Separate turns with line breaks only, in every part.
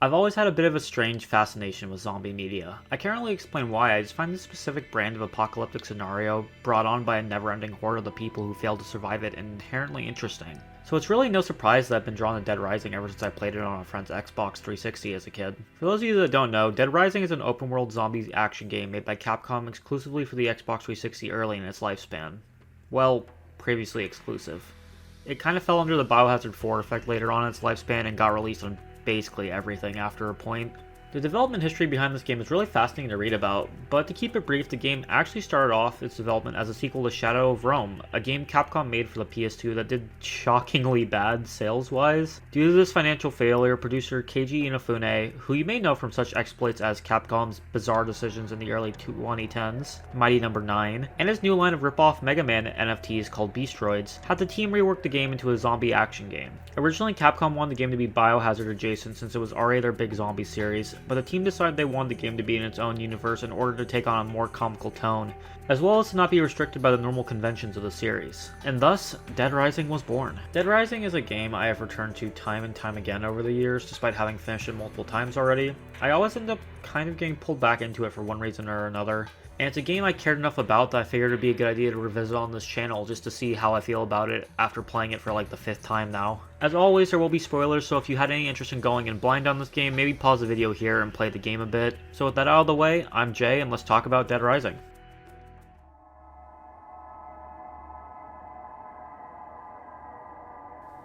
I've always had a bit of a strange fascination with zombie media. I can't really explain why, I just find this specific brand of apocalyptic scenario brought on by a never-ending horde of the people who failed to survive it inherently interesting. So it's really no surprise that I've been drawn to Dead Rising ever since I played it on a friend's Xbox 360 as a kid. For those of you that don't know, Dead Rising is an open-world zombie action game made by Capcom exclusively for the Xbox 360 early in its lifespan. Well, previously exclusive. It kind of fell under the Biohazard 4 effect later on in its lifespan and got released on basically everything after a point. The development history behind this game is really fascinating to read about, but to keep it brief, the game actually started off its development as a sequel to Shadow of Rome, a game Capcom made for the PS2 that did shockingly bad sales-wise. Due to this financial failure, producer Keiji Inafune, who you may know from such exploits as Capcom's bizarre decisions in the early 2010s, Mighty No. 9, and his new line of rip-off Mega Man NFTs called Beastroids, had the team rework the game into a zombie action game. Originally, Capcom wanted the game to be Biohazard adjacent since it was already their big zombie series, but the team decided they wanted the game to be in its own universe in order to take on a more comical tone, as well as to not be restricted by the normal conventions of the series. And thus, Dead Rising was born. Dead Rising is a game I have returned to time and time again over the years, despite having finished it multiple times already. I always end up kind of getting pulled back into it for one reason or another, and it's a game I cared enough about that I figured it'd be a good idea to revisit on this channel just to see how I feel about it after playing it for like the 5th time now. As always, there will be spoilers, so if you had any interest in going in blind on this game, maybe pause the video here and play the game a bit. So with that out of the way, I'm Jay, and let's talk about Dead Rising.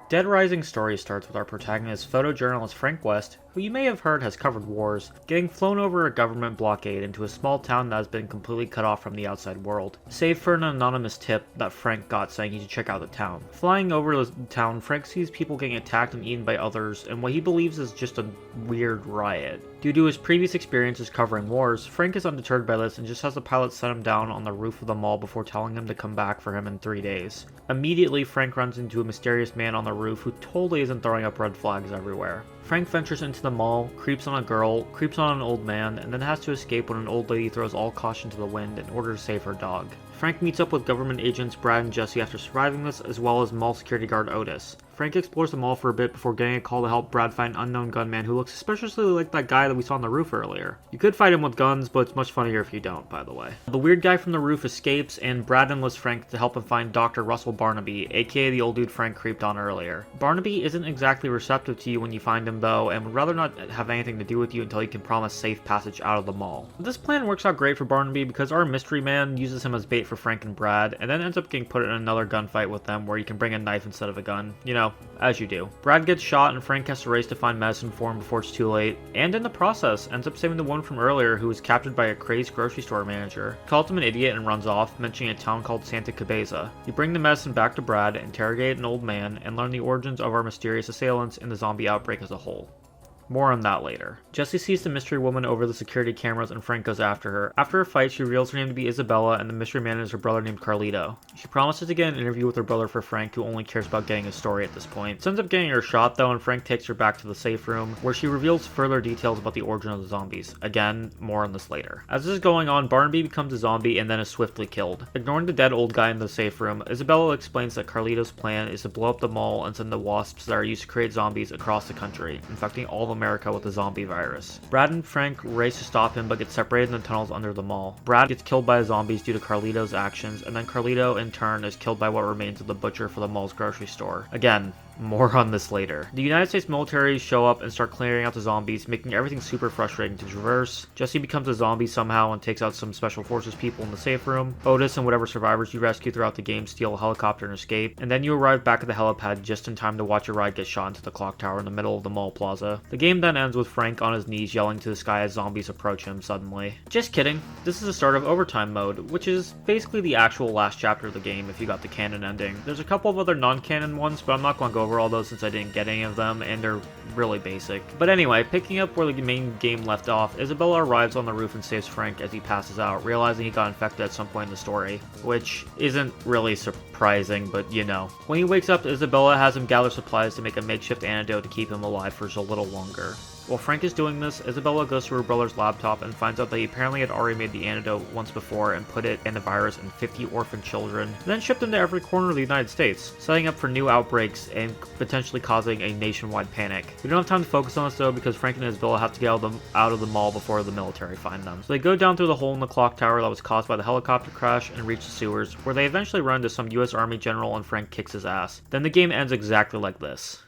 Dead Rising's story starts with our protagonist, photojournalist Frank West, who you may have heard has covered wars, getting flown over a government blockade into a small town that has been completely cut off from the outside world, save for an anonymous tip that Frank got saying he should check out the town. Flying over the town, Frank sees people getting attacked and eaten by others in what he believes is just a weird riot. Due to his previous experiences covering wars, Frank is undeterred by this and just has the pilot set him down on the roof of the mall before telling him to come back for him in 3 days. Immediately, Frank runs into a mysterious man on the roof who totally isn't throwing up red flags everywhere. Frank ventures into the mall, creeps on a girl, creeps on an old man, and then has to escape when an old lady throws all caution to the wind in order to save her dog. Frank meets up with government agents Brad and Jesse after surviving this, as well as mall security guard Otis. Frank explores the mall for a bit before getting a call to help Brad find an unknown gunman who looks suspiciously like that guy that we saw on the roof earlier. You could fight him with guns, but it's much funnier if you don't, by the way. The weird guy from the roof escapes, and Brad enlists Frank to help him find Dr. Russell Barnaby, aka the old dude Frank creeped on earlier. Barnaby isn't exactly receptive to you when you find him though, and would rather not have anything to do with you until he can promise safe passage out of the mall. This plan works out great for Barnaby because our mystery man uses him as bait for Frank and Brad, and then ends up getting put in another gunfight with them where you can bring a knife instead of a gun. You know, as you do. Brad gets shot and Frank has to race to find medicine for him before it's too late, and in the process ends up saving the one from earlier who was captured by a crazed grocery store manager, calls him an idiot and runs off, mentioning a town called Santa Cabeza. You bring the medicine back to Brad, interrogate an old man, and learn the origins of our mysterious assailants and the zombie outbreak as a whole. More on that later. Jesse sees the mystery woman over the security cameras and Frank goes after her. After a fight, she reveals her name to be Isabella and the mystery man is her brother named Carlito. She promises to get an interview with her brother for Frank, who only cares about getting his story at this point. She ends up getting her shot though, and Frank takes her back to the safe room, where she reveals further details about the origin of the zombies. Again, more on this later. As this is going on, Barnaby becomes a zombie and then is swiftly killed. Ignoring the dead old guy in the safe room, Isabella explains that Carlito's plan is to blow up the mall and send the wasps that are used to create zombies across the country, infecting all of America with the zombie virus. Brad and Frank race to stop him but get separated in the tunnels under the mall. Brad gets killed by the zombies due to Carlito's actions, and then Carlito in turn is killed by what remains of the butcher for the mall's grocery store. Again, more on this later. The United States military show up and start clearing out the zombies, making everything super frustrating to traverse. Jesse becomes a zombie somehow and takes out some special forces people in the safe room. Otis and whatever survivors you rescue throughout the game steal a helicopter and escape, and then you arrive back at the helipad just in time to watch your ride get shot into the clock tower in the middle of the mall plaza. The game then ends with Frank on his knees yelling to the sky as zombies approach him suddenly. Just kidding. This is the start of overtime mode, which is basically the actual last chapter of the game if you got the canon ending. There's a couple of other non-canon ones, but I'm not going to go over all those since I didn't get any of them, and they're really basic. But anyway, picking up where the main game left off, Isabella arrives on the roof and saves Frank as he passes out, realizing he got infected at some point in the story, which isn't really surprising, but you know. When he wakes up, Isabella has him gather supplies to make a makeshift antidote to keep him alive for just a little longer. While Frank is doing this, Isabella goes to her brother's laptop and finds out that he apparently had already made the antidote once before and put it and the virus in 50 orphan children, and then shipped them to every corner of the United States, setting up for new outbreaks and potentially causing a nationwide panic. We don't have time to focus on this though because Frank and Isabella have to get out of the mall before the military find them. So they go down through the hole in the clock tower that was caused by the helicopter crash and reach the sewers, where they eventually run into some US Army general and Frank kicks his ass. Then the game ends exactly like this.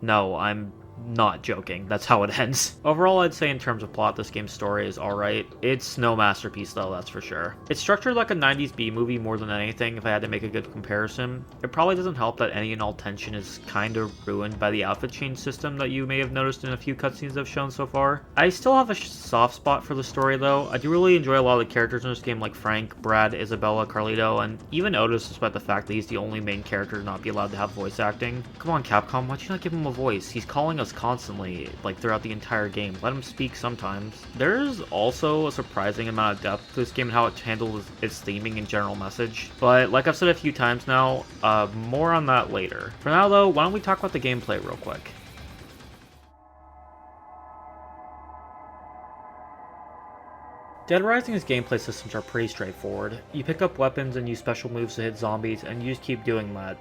No, I'm not joking. That's how it ends. Overall, I'd say in terms of plot, this game's story is alright. It's no masterpiece though, that's for sure. It's structured like a 90s B-movie more than anything, if I had to make a good comparison. It probably doesn't help that any and all tension is kind of ruined by the outfit change system that you may have noticed in a few cutscenes I've shown so far. I still have a soft spot for the story though. I do really enjoy a lot of the characters in this game like Frank, Brad, Isabella, Carlito, and even Otis, despite the fact that he's the only main character to not be allowed to have voice acting. Come on Capcom, why'd you not give him a voice? He's calling us constantly, like throughout the entire game. Let him speak sometimes. There's also a surprising amount of depth to this game and how it handles its theming and general message, but like I've said a few times now, more on that later. For now though, why don't we talk about the gameplay real quick. Dead Rising's gameplay systems are pretty straightforward. You pick up weapons and use special moves to hit zombies, and you just keep doing that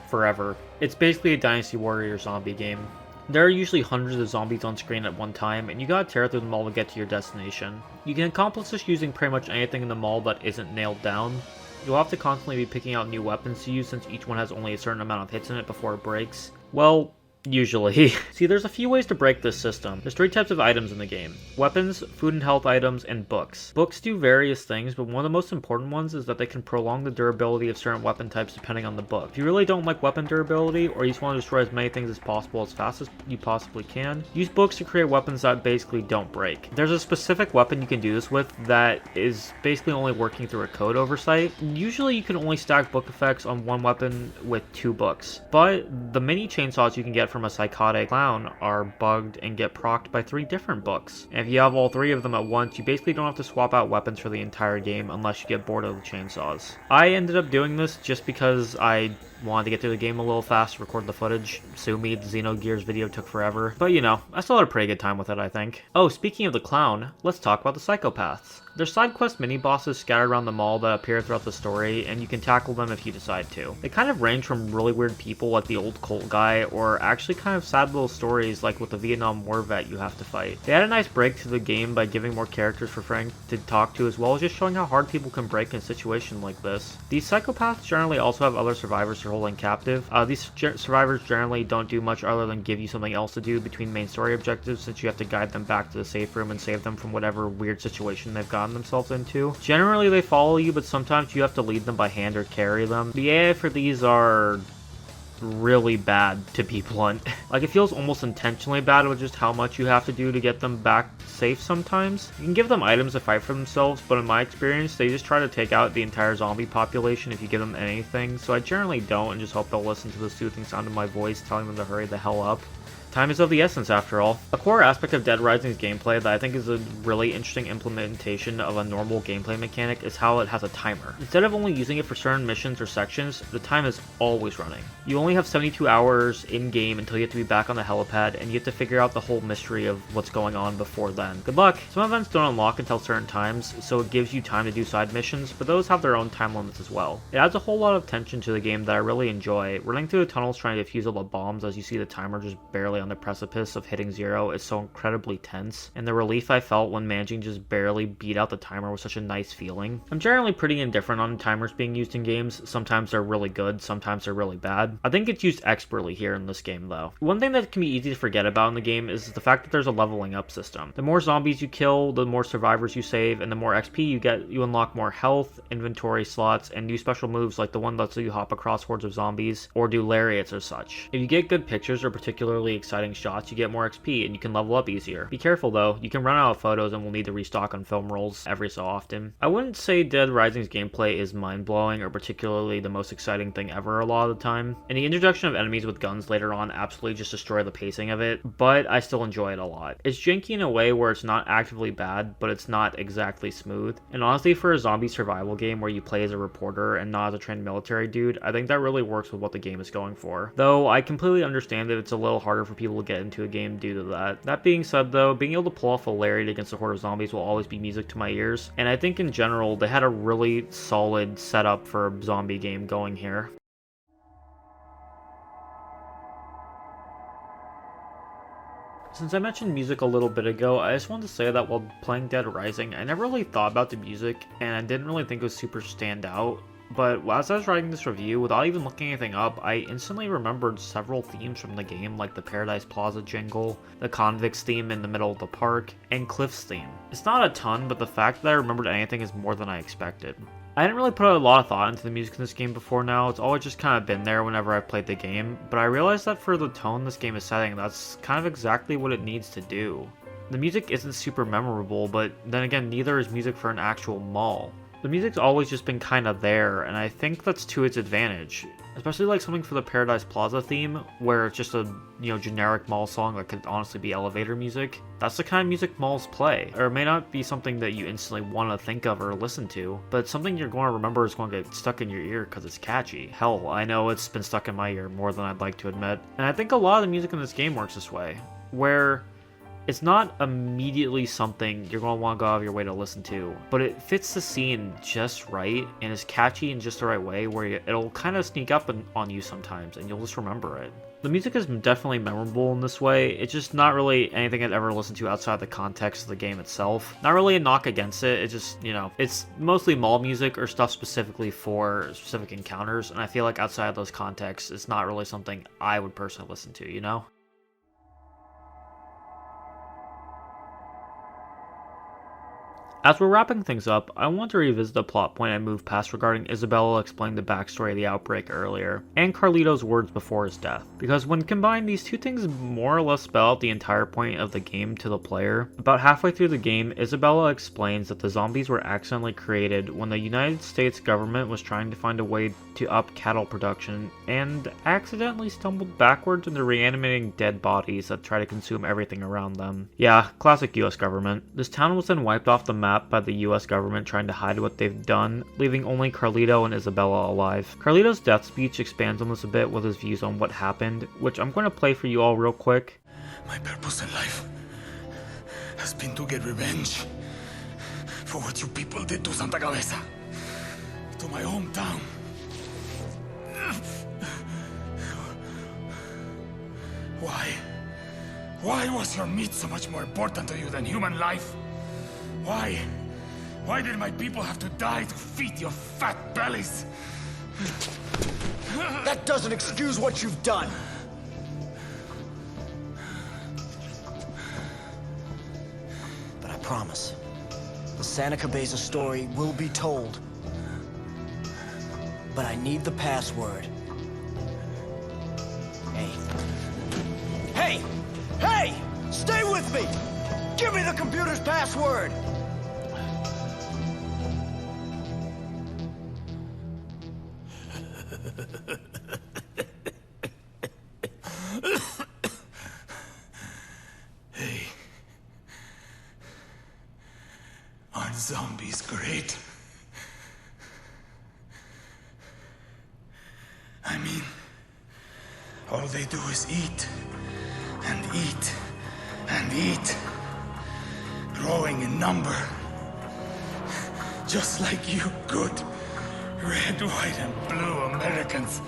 forever. It's basically a Dynasty Warrior zombie game. There are usually hundreds of zombies on screen at one time, and you gotta tear through them all to get to your destination. You can accomplish this using pretty much anything in the mall that isn't nailed down. You'll have to constantly be picking out new weapons to use since each one has only a certain amount of hits in it before it breaks. Well, usually. See, there's a few ways to break this system. There's 3 types of items in the game: weapons, food and health items, and books. Books do various things, but one of the most important ones is that they can prolong the durability of certain weapon types depending on the book. If you really don't like weapon durability, or you just want to destroy as many things as possible as fast as you possibly can, use books to create weapons that basically don't break. There's a specific weapon you can do this with that is basically only working through a code oversight. Usually you can only stack book effects on one weapon with 2 books, but the mini chainsaws you can get from a psychotic clown are bugged and get procced by 3 different books. And if you have all 3 of them at once, you basically don't have to swap out weapons for the entire game unless you get bored of the chainsaws. I ended up doing this just because I wanted to get through the game a little fast, record the footage. Sue me, the Xenogears video took forever. But you know, I still had a pretty good time with it, I think. Oh, speaking of the clown, let's talk about the psychopaths. There's side quest mini-bosses scattered around the mall that appear throughout the story, and you can tackle them if you decide to. They kind of range from really weird people like the old cult guy, or actually kind of sad little stories like with the Vietnam War vet you have to fight. They had a nice break to the game by giving more characters for Frank to talk to, as well as just showing how hard people can break in a situation like this. These psychopaths generally also have other survivors they're holding captive. These survivors generally don't do much other than give you something else to do between main story objectives, since you have to guide them back to the safe room and save them from whatever weird situation they've gotten themselves into. Generally they follow you, but sometimes you have to lead them by hand or carry them. The AI for these are really bad, to be blunt. Like, it feels almost intentionally bad with just how much you have to do to get them back safe sometimes. You can give them items to fight for themselves, but in my experience, they just try to take out the entire zombie population if you give them anything, so I generally don't and just hope they'll listen to the soothing sound of my voice telling them to hurry the hell up. Time is of the essence after all. A core aspect of Dead Rising's gameplay that I think is a really interesting implementation of a normal gameplay mechanic is how it has a timer. Instead of only using it for certain missions or sections, the time is always running. You only have 72 hours in-game until you have to be back on the helipad, and you have to figure out the whole mystery of what's going on before then. Good luck! Some events don't unlock until certain times, so it gives you time to do side missions, but those have their own time limits as well. It adds a whole lot of tension to the game that I really enjoy. Running through the tunnels trying to defuse all the bombs as you see the timer just barely on the precipice of hitting 0 is so incredibly tense, and the relief I felt when managing just barely beat out the timer was such a nice feeling. I'm generally pretty indifferent on timers being used in games. Sometimes they're really good, sometimes they're really bad. I think it's used expertly here in this game though. One thing that can be easy to forget about in the game is the fact that there's a leveling up system. The more zombies you kill, the more survivors you save, and the more XP you get, you unlock more health, inventory slots, and new special moves like the one that lets you hop across hordes of zombies or do lariats or such. If you get good pictures or particularly exciting shots, you get more XP and you can level up easier. Be careful though, you can run out of photos and will need to restock on film rolls every so often. I wouldn't say Dead Rising's gameplay is mind-blowing or particularly the most exciting thing ever a lot of the time, and the introduction of enemies with guns later on absolutely just destroy the pacing of it, but I still enjoy it a lot. It's janky in a way where it's not actively bad, but it's not exactly smooth, and honestly for a zombie survival game where you play as a reporter and not as a trained military dude, I think that really works with what the game is going for. Though I completely understand that it's a little harder for people to get into a game due to that. That being said though, being able to pull off a lariat against a horde of zombies will always be music to my ears, and I think in general they had a really solid setup for a zombie game going here. Since I mentioned music a little bit ago, I just wanted to say that while playing Dead Rising, I never really thought about the music, and I didn't really think it was super stand out. But as I was writing this review, without even looking anything up, I instantly remembered several themes from the game, like the Paradise Plaza jingle, the Convicts theme in the middle of the park, and Cliff's theme. It's not a ton, but the fact that I remembered anything is more than I expected. I didn't really put a lot of thought into the music in this game before now. It's always just kind of been there whenever I've played the game, but I realized that for the tone this game is setting, that's kind of exactly what it needs to do. The music isn't super memorable, but then again, neither is music for an actual mall. The music's always just been kind of there, and I think that's to its advantage. Especially like something for the Paradise Plaza theme, where it's just a, generic mall song that could honestly be elevator music. That's the kind of music malls play. Or it may not be something that you instantly want to think of or listen to, but it's something you're going to remember is going to get stuck in your ear because it's catchy. Hell, I know it's been stuck in my ear more than I'd like to admit. And I think a lot of the music in this game works this way, where it's not immediately something you're going to want to go out of your way to listen to, but it fits the scene just right and is catchy in just the right way where it'll kind of sneak up on you sometimes and you'll just remember it. The music is definitely memorable in this way. It's just not really anything I'd ever listened to outside the context of the game itself. Not really a knock against it. It's just, it's mostly mall music or stuff specifically for specific encounters, and I feel like outside of those contexts, it's not really something I would personally listen to, As we're wrapping things up, I want to revisit the plot point I moved past regarding Isabella explaining the backstory of the outbreak earlier, and Carlito's words before his death. Because when combined, these two things more or less spell out the entire point of the game to the player. About halfway through the game, Isabella explains that the zombies were accidentally created when the United States government was trying to find a way to up cattle production, and accidentally stumbled backwards into reanimating dead bodies that try to consume everything around them. Yeah, classic US government. This town was then wiped off the map by the US government trying to hide what they've done, leaving only Carlito and Isabella alive. Carlito's death speech expands on this a bit with his views on what happened, which I'm going to play for you all real quick.
My purpose in life has been to get revenge for what you people did to Santa Cabeza, to my hometown. Why? Why was your meat so much more important to you than human life? Why? Why did my people have to die to feed your fat bellies?
That doesn't excuse what you've done. But I promise, the Santa Cabeza story will be told. But I need the password. Hey. Hey! Hey! Stay with me! Give me the computer's password!
zombies great? I mean, all they do is eat, and eat, and eat, growing in number. Just like you good red, white, and blue Americans.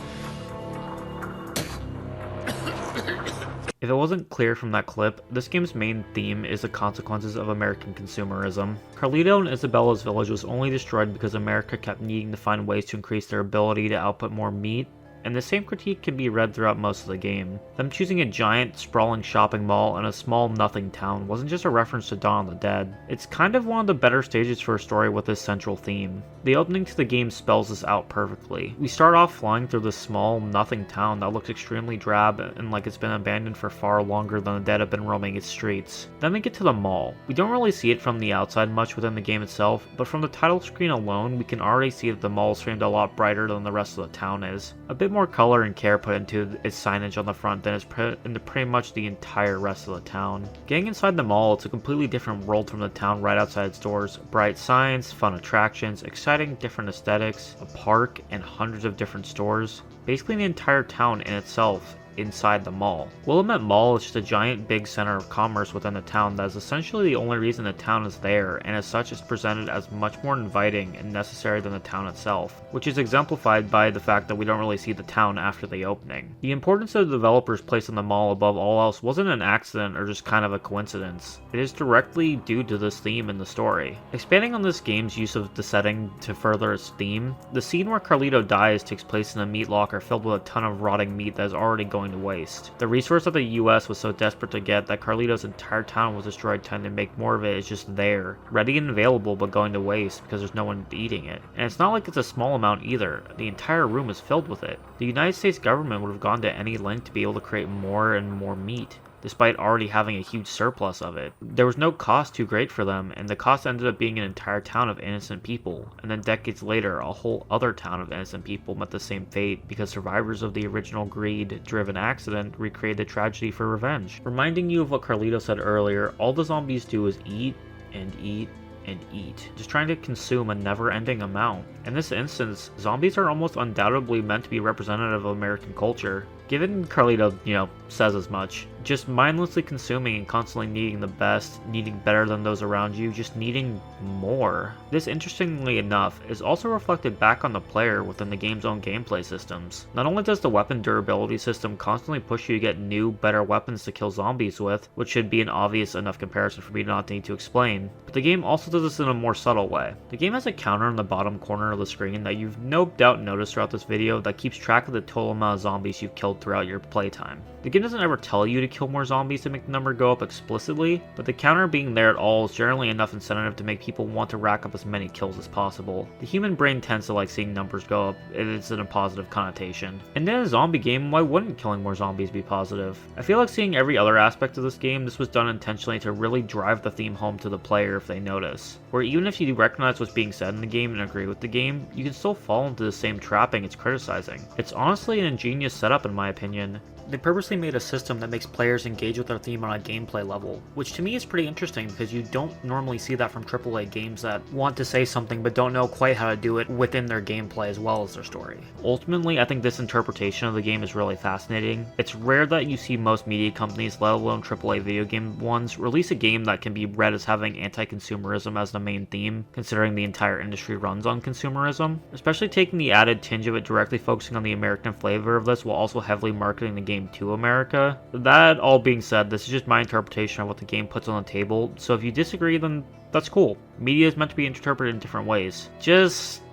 If it wasn't clear from that clip, this game's main theme is the consequences of American consumerism. Carlito and Isabella's village was only destroyed because America kept needing to find ways to increase their ability to output more meat, and the same critique can be read throughout most of the game. Them choosing a giant, sprawling shopping mall in a small nothing town wasn't just a reference to Dawn of the Dead. It's kind of one of the better stages for a story with this central theme. The opening to the game spells this out perfectly. We start off flying through this small, nothing town that looks extremely drab and like it's been abandoned for far longer than the dead have been roaming its streets. Then we get to the mall. We don't really see it from the outside much within the game itself, but from the title screen alone, we can already see that the mall is framed a lot brighter than the rest of the town is. A bit more color and care put into its signage on the front than is put into pretty much the entire rest of the town. Getting inside the mall, it's a completely different world from the town right outside its doors. Bright signs, fun attractions, exciting different aesthetics, a park, and hundreds of different stores. Basically the entire town in itself inside the mall. Willamette Mall is just a giant big center of commerce within the town that is essentially the only reason the town is there, and as such is presented as much more inviting and necessary than the town itself, which is exemplified by the fact that we don't really see the town after the opening. The importance of the developers placing the mall above all else wasn't an accident or just kind of a coincidence. It is directly due to this theme in the story. Expanding on this game's use of the setting to further its theme, the scene where Carlito dies takes place in a meat locker filled with a ton of rotting meat that is already going to waste. The resource that the US was so desperate to get that Carlito's entire town was destroyed trying to make more of it is just there, ready and available but going to waste because there's no one eating it. And it's not like it's a small amount either, the entire room is filled with it. The United States government would have gone to any length to be able to create more and more meat, despite already having a huge surplus of it. There was no cost too great for them, and the cost ended up being an entire town of innocent people, and then decades later, a whole other town of innocent people met the same fate because survivors of the original greed-driven accident recreated the tragedy for revenge. Reminding you of what Carlito said earlier, all the zombies do is eat and eat and eat, just trying to consume a never-ending amount. In this instance, zombies are almost undoubtedly meant to be representative of American culture. Given Carlito, says as much. Just mindlessly consuming and constantly needing the best, needing better than those around you, just needing more. This, interestingly enough, is also reflected back on the player within the game's own gameplay systems. Not only does the weapon durability system constantly push you to get new, better weapons to kill zombies with, which should be an obvious enough comparison for me not to need to explain, but the game also does this in a more subtle way. The game has a counter in the bottom corner of the screen that you've no doubt noticed throughout this video that keeps track of the total amount of zombies you've killed throughout your playtime. The game doesn't ever tell you to kill more zombies to make the number go up explicitly, but the counter being there at all is generally enough incentive to make people want to rack up as many kills as possible. The human brain tends to like seeing numbers go up, it's in a positive connotation. And in a zombie game, why wouldn't killing more zombies be positive? I feel like seeing every other aspect of this game, this was done intentionally to really drive the theme home to the player if they notice. Where even if you recognize what's being said in the game and agree with the game, you can still fall into the same trapping it's criticizing. It's honestly an ingenious setup in my opinion. They purposely made a system that makes players engage with their theme on a gameplay level, which to me is pretty interesting because you don't normally see that from AAA games that want to say something but don't know quite how to do it within their gameplay as well as their story. Ultimately, I think this interpretation of the game is really fascinating. It's rare that you see most media companies, let alone AAA video game ones, release a game that can be read as having anti-consumerism as the main theme, considering the entire industry runs on consumerism. Especially taking the added tinge of it directly focusing on the American flavor of this while also heavily marketing the game to America. That all being said, this is just my interpretation of what the game puts on the table, so if you disagree, then that's cool. Media is meant to be interpreted in different ways. Just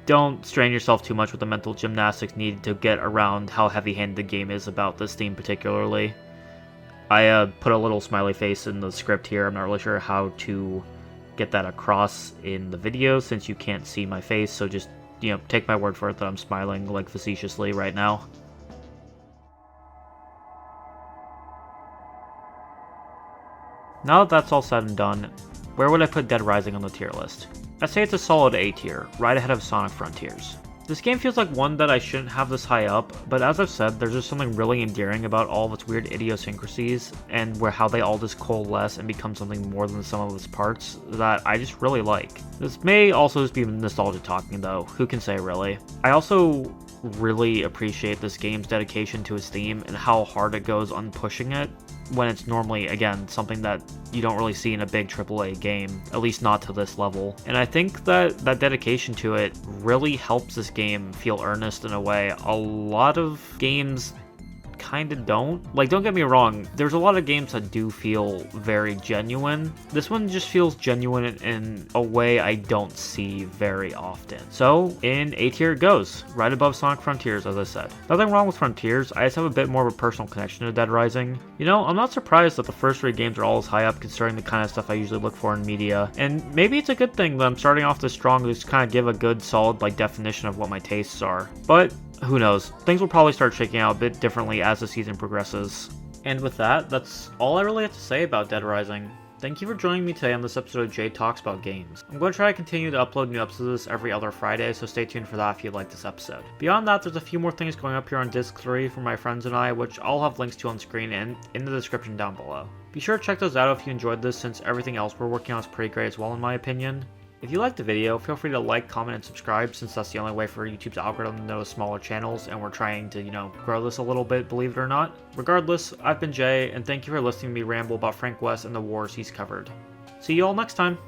don't strain yourself too much with the mental gymnastics needed to get around how heavy-handed the game is about this theme particularly. I put a little smiley face in the script here. I'm not really sure how to get that across in the video since you can't see my face, so just, take my word for it that I'm smiling like facetiously right now. Now that that's all said and done, where would I put Dead Rising on the tier list? I'd say it's a solid A tier, right ahead of Sonic Frontiers. This game feels like one that I shouldn't have this high up, but as I've said, there's just something really endearing about all of its weird idiosyncrasies and how they all just coalesce and become something more than the sum of its parts that I just really like. This may also just be nostalgia talking though, who can say really. I also really appreciate this game's dedication to its theme and how hard it goes on pushing it when it's normally, again, something that you don't really see in a big AAA game, at least not to this level. And I think that dedication to it really helps this game feel earnest in a way a lot of games kind of don't. Like, don't get me wrong, there's a lot of games that do feel very genuine. This one just feels genuine in a way I don't see very often. So, in A tier it goes, right above Sonic Frontiers, as I said. Nothing wrong with Frontiers, I just have a bit more of a personal connection to Dead Rising. You know, I'm not surprised that the first 3 games are all as high up considering the kind of stuff I usually look for in media. And maybe it's a good thing that I'm starting off this strong to just kind of give a good, solid, definition of what my tastes are. But who knows? Things will probably start shaking out a bit differently as the season progresses. And with that, that's all I really have to say about Dead Rising. Thank you for joining me today on this episode of Jay Talks About Games. I'm going to try to continue to upload new episodes of this every other Friday, so stay tuned for that if you like this episode. Beyond that, there's a few more things going up here on Disc 3 for my friends and I, which I'll have links to on screen and in the description down below. Be sure to check those out if you enjoyed this, since everything else we're working on is pretty great as well in my opinion. If you liked the video, feel free to like, comment, and subscribe, since that's the only way for YouTube's algorithm to notice smaller channels, and we're trying to, grow this a little bit, believe it or not. Regardless, I've been Jay, and thank you for listening to me ramble about Frank West and the wars he's covered. See you all next time!